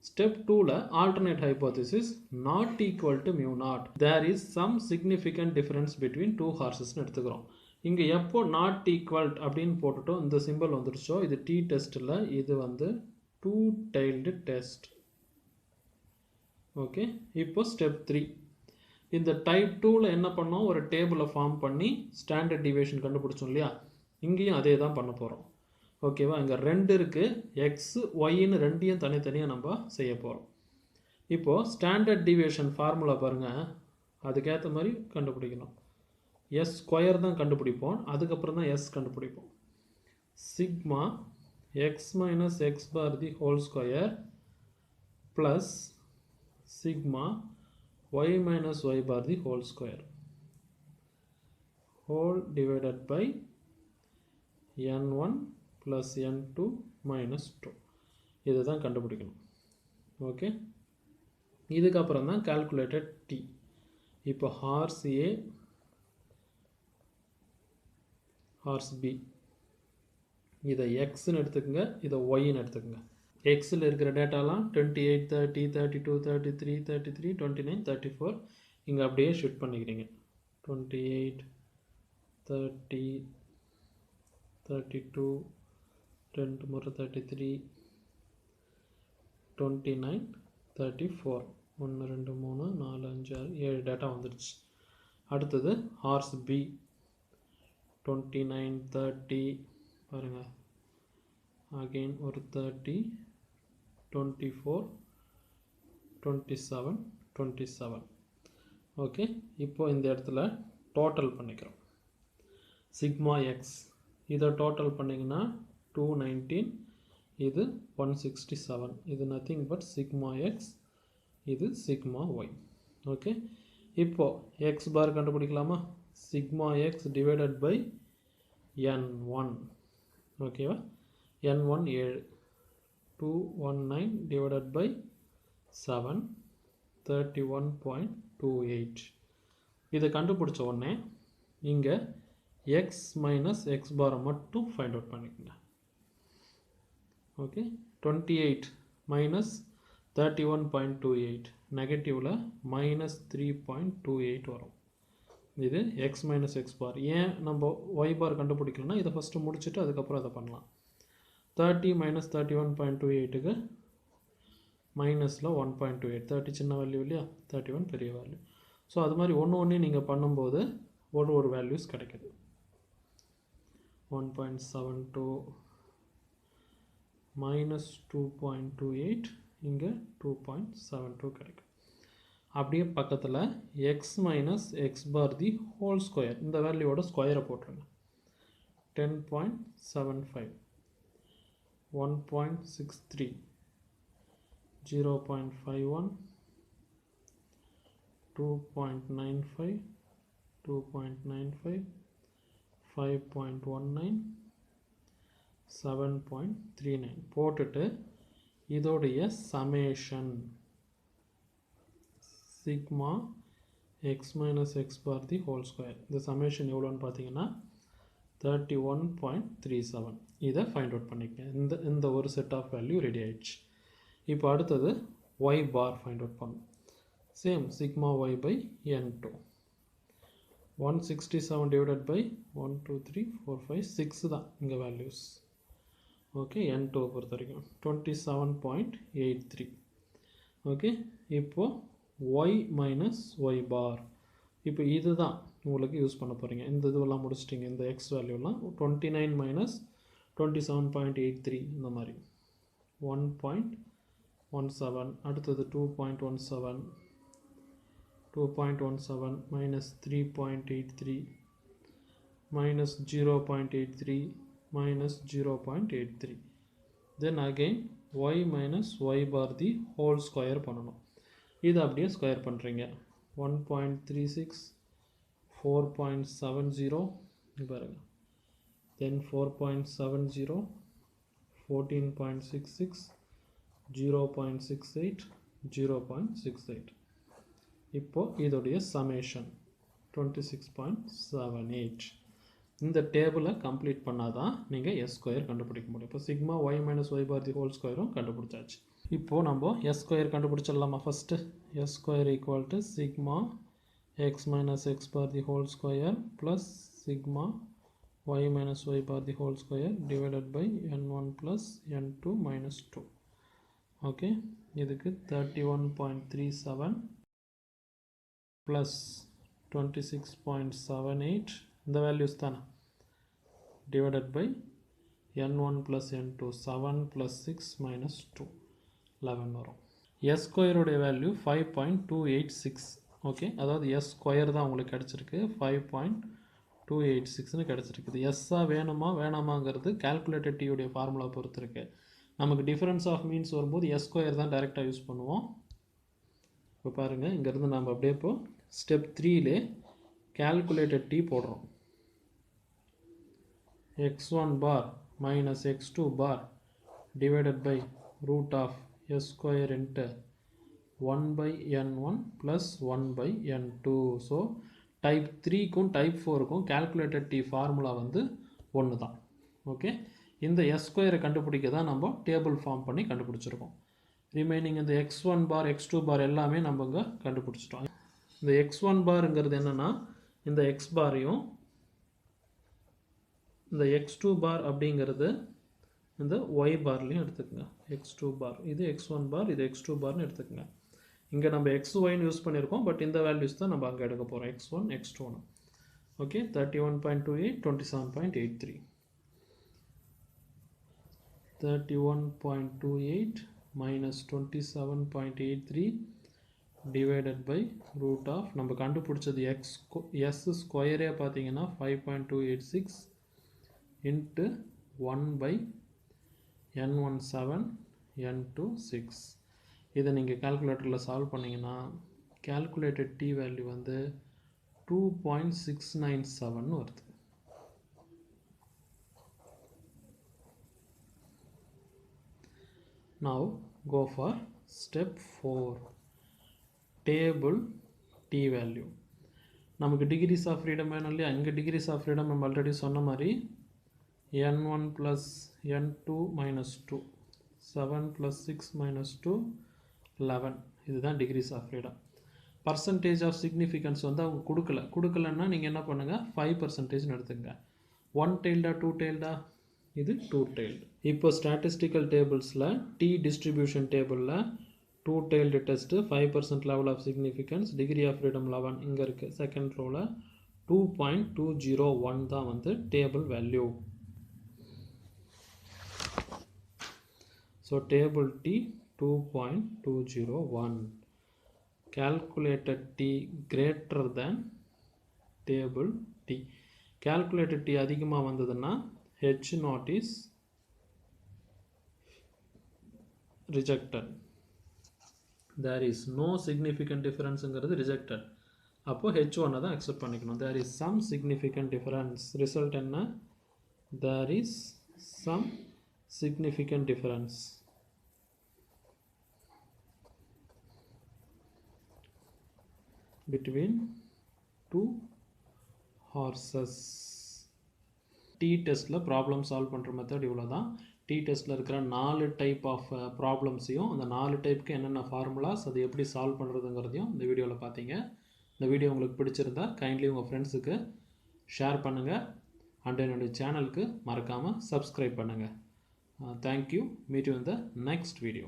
ஸ்டெப் 2ல் alternate hypothesis not equal to mu naught, there is some significant difference between 2 ஹார்சஸ்ன்னு எடுத்துக்கிறோம். இங்கே எப்போ நாட் ஈக்குவல் அப்படின்னு போட்டுட்டோம், இந்த சிம்பிள் வந்துருச்சோ, இது டி டெஸ்ட்டில் இது வந்து 2 டைல்டு டெஸ்ட். ஓகே, இப்போ ஸ்டெப் 3. இந்த டைப் 2ல் என்ன பண்ணோம், ஒரு டேபிளை ஃபார்ம் பண்ணி ஸ்டாண்டர்ட் டிவியேஷன் கண்டுபிடிச்சோம் இல்லையா. இங்கேயும் அதே தான் பண்ண போகிறோம். ஓகேவா, இங்கே 2 இருக்குது, எக்ஸ் ஒய்ன்னு ரெண்டையும் தனித்தனியாக நம்ம செய்ய போகிறோம். இப்போது ஸ்டாண்டர்ட் டிவியேஷன் ஃபார்முலா பாருங்கள், அதுக்கேற்ற மாதிரி கண்டுபிடிக்கணும். எஸ் ஸ்கொயர் தான் கண்டுபிடிப்போம், அதுக்கப்புறம் தான் எஸ் கண்டுபிடிப்போம். Sigma X minus X bar the whole square plus sigma y minus y bar the whole square whole divided by n1 plus n2 minus 2. இதுதான் கண்டுபிடிக்கணும். ஓகே, இதுக்கப்புறம் தான் calculated t. இப்போ ஹார்ஸ் A ஹார்ஸ் B, இதை எக்ஸ்ன்னு எடுத்துக்கங்க, இதை ஒய்ன்னு எடுத்துக்கங்க. எக்ஸில் இருக்கிற டேட்டாலாம் 28 30 32 33 33 29 34 இங்கே அப்படியே ஷிஃப்ட் பண்ணிக்கிறீங்க. 28 30 32 2 முறை 33 29 34 1 2 3 4 5 6 7 டேட்டா வந்துடுச்சு. அடுத்தது ஹார்ஸ் பி 29 30 பாருங்கள், அகெயின் ஒரு 30 24 27 27. ஓகே, இப்போ இந்த இடத்துல டோட்டல் பண்ணிக்கிறோம். சிக்மா எக்ஸ் இதை டோட்டல் பண்ணிங்கன்னா 219, இது 167. இது நத்திங் பட் சிக்மா எக்ஸ், இது சிக்மா ஒய். ஓகே, இப்போது எக்ஸ் பார் கண்டுபிடிக்கலாமா. Sigma X divided by n1. ஓகேவா, n1 7, 219 divided by 7 31.28. இதை கண்டுபிடிச்ச உடனே இங்கே x மைனஸ் எக்ஸ் பாரை மட்டும் ஃபைண்ட் அவுட் பண்ணிக்கோங்க. ஓகே, 28 மைனஸ் 31.28 நெகட்டிவில் மைனஸ் 3.28 வரும். இது எக்ஸ் மைனஸ் எக்ஸ் பார். ஏன் நம்ம ஒய் பார் கண்டுபிடிக்கலன்னா இதை ஃபஸ்ட்டு முடிச்சுட்டு அதுக்கப்புறம் அதை பண்ணலாம். 30 மைனஸ் 31.28க்கு மைனஸில் 1.28. 30 சின்ன வேல்யூ இல்லையா, 31 பெரிய வேல்யூ. ஸோ அது மாதிரி ஒன்று நீங்கள் பண்ணும்போது ஒரு வேல்யூஸ் கிடைக்குது. 1.72 மைனஸ் 2.28, இங்கே 2.72 கிடைக்கும். அப்படியே பக்கத்தில் x minus X bar the whole square, இந்த வேல்யூவோட ஸ்கொயரை போட்டுருங்க. 10.75 1.63 0.51 2.95 2.95 5.19 7.39 போட்டுட்டு இதோடைய summation sigma x minus x bar the whole square. இந்த summation எவ்வளோன்னு பார்த்தீங்கன்னா 31.37. இதை ஃபைண்ட் அவுட் பண்ணிக்கங்க. இந்த ஒரு செட் ஆஃப் வேல்யூ ரெடி ஆயிடுச்சு. இப்போ அடுத்தது y bar ஃபைண்ட் அவுட் பண்ணும். Same sigma y by n2. 167 divided by 1 2 3 4 5 6 தான் இங்கே வேல்யூஸ். ஓகே, n2 பொறுத்த வரைக்கும் 27.83. ஓகே, இப்போ y minus y bar. இப்போ இதுதான் உங்களுக்கு யூஸ் பண்ண போகிறீங்க. இந்த இதுவெல்லாம் முடிச்சிட்டிங்க. இந்த எக்ஸ் வேல்யூலாம் 29 minus 27.83 இந்த மாதிரி 1.17. அடுத்தது 2.17 minus 3.83 minus 0.83 minus 0.83. Then again y minus y bar the whole square பண்ணணும். இது அப்படியே ஸ்கொயர் பண்ணுறீங்க. 1.36 4.70 பாருங்க. Then 4.70 14.66 0.68 0.68. இப்போ இதோடைய சமேஷன் 26.78. இந்த டேபிளை கம்ப்ளீட் பண்ணாதான் நீங்கள் எஸ் ஸ்கொயர் கண்டுபிடிக்க முடியும். இப்போ sigma Y minus Y bar the whole ஸ்கொயரும் கண்டுபிடிச்சாச்சு. இப்போது நம்ம எஸ் ஸ்கொயர் கண்டுபிடிச்சிடலாமா? First S square equal to sigma X minus X bar the whole square plus sigma Y minus Y bar the whole square divided by n1 plus n2 minus 2. Okay, இதுக்கு 31.37 plus 26.78 இந்த values தானே divided by n1 plus n2 7 plus 6 minus 2 11 வரும். s square உடைய value 5.286. Okay, அதாவது s square தான் உங்களுக்கு கிடச்சிருக்கு 5.286ன்னு கிடச்சிருக்குது. எஸ்ஸா வேணுமா வேணாமாங்கிறது கால்குலேட்டட் t உடைய ஃபார்முலா பொறுத்து இருக்கு. நமக்கு டிஃபரன்ஸ் ஆஃப் மீன்ஸ் வரும்போது s ஸ்கொயர் தான் டைரெக்டாக யூஸ் பண்ணுவோம். இப்போ பாருங்கள், இங்கேருந்து நம்ம அப்படியே இப்போ ஸ்டெப் 3லே கால்குலேட்டட் t போடுறோம். x1 bar minus x2 bar divided by root of s square into 1 by n1 plus 1 by n2. So type 3க்கும் டைப் 4க்கும் கால்குலேட்டட் t ஃபார்முலா வந்து ஒன்று தான். ஓகே, இந்த s ஸ்கொயரை கண்டுபிடிக்க தான் நம்ம டேபிள் ஃபார்ம் பண்ணி கண்டுபிடிச்சிருக்கோம். ரிமைனிங் இந்த x1 பார் x2 பார் எல்லாமே நம்ம இங்கே கண்டுபிடிச்சிட்டோம். இந்த x1 பாருங்கிறது என்னென்னா இந்த x பாரையும் இந்த x2 பார் அப்படிங்கிறது இந்த y பார்லையும் எடுத்துக்கோங்க. x2 பார் இது x1 பார் இது x2 பார்னு எடுத்துக்கோங்க. இங்கே நம்ம xyன்னு யூஸ் பண்ணியிருக்கோம், பட் இந்த வேல்யூஸ் தான் நம்ம அங்கே எடுக்க போகிறோம், x1 x2ன்னு. Okay, 31.28 27.83 31.28 minus 27.83 divided by root of நம்ம கண்டுபிடிச்சது s ஸ்கொயரே பார்த்தீங்கன்னா 5.286 into 1 by n1 7 n2 6. இதை நீங்கள் கால்குலேட்டரில் சால்வ் பண்ணிங்கன்னா calculated t வேல்யூ வந்து 2.697 வருது. Now go for step 4, table t value. நமக்கு டிகிரிஸ் ஆஃப் ஃப்ரீடம் வேணும் இல்லையா? இங்கே டிகிரிஸ் ஆஃப் ஃப்ரீடம் நம்ம ஆல்ரெடி சொன்ன மாதிரி n1 plus n2 minus 2 7 plus 6 minus 2 11. இதுதான் degrees of freedom. Percentage of significance வந்து அவங்க கொடுக்கலன்னா நீங்கள் என்ன பண்ணுங்கள் 5% எடுத்துங்க. 1 tailed 2 tailed இது 2 tailed. இப்போ ஸ்டாட்டிஸ்டிக்கல் டேபிள்ஸில் டி டிஸ்ட்ரிபியூஷன் டேபிளில் 2 tailed test 5% level of significance degree of freedom 11 இங்கே இருக்குது. செகண்ட் ரோவில் 2.201 தான் வந்து table value. So table t 2.201. calculated t greater than table t. calculated t அதிகமாக வந்ததுன்னா h naught is rejected. there is no significant difference ங்கிறது rejected. அப்போ h1 தான் accept பண்ணிக்கணும். there is some significant difference. result என்ன? there is some significant difference. between two horses. T டெஸ்ட்டில் problem solve பண்ணுற method இவ்வளோ தான். டி டெஸ்ட்டில் இருக்கிற 4 டைப் ஆஃப் ப்ராப்ளம்ஸையும் அந்த 4 டைப்புக்கு என்னென்ன ஃபார்முலாஸ் அது எப்படி சால்வ் பண்ணுறதுங்கிறதையும் இந்த வீடியோவில் பார்த்தீங்க. இந்த வீடியோ உங்களுக்கு பிடிச்சிருந்தா கைண்ட்லி உங்கள் ஃப்ரெண்ட்ஸுக்கு ஷேர் பண்ணுங்கள் அண்ட் என்னுடைய சேனலுக்கு மறக்காமல் சப்ஸ்கிரைப் பண்ணுங்கள். Thank you. Meet you in the next video.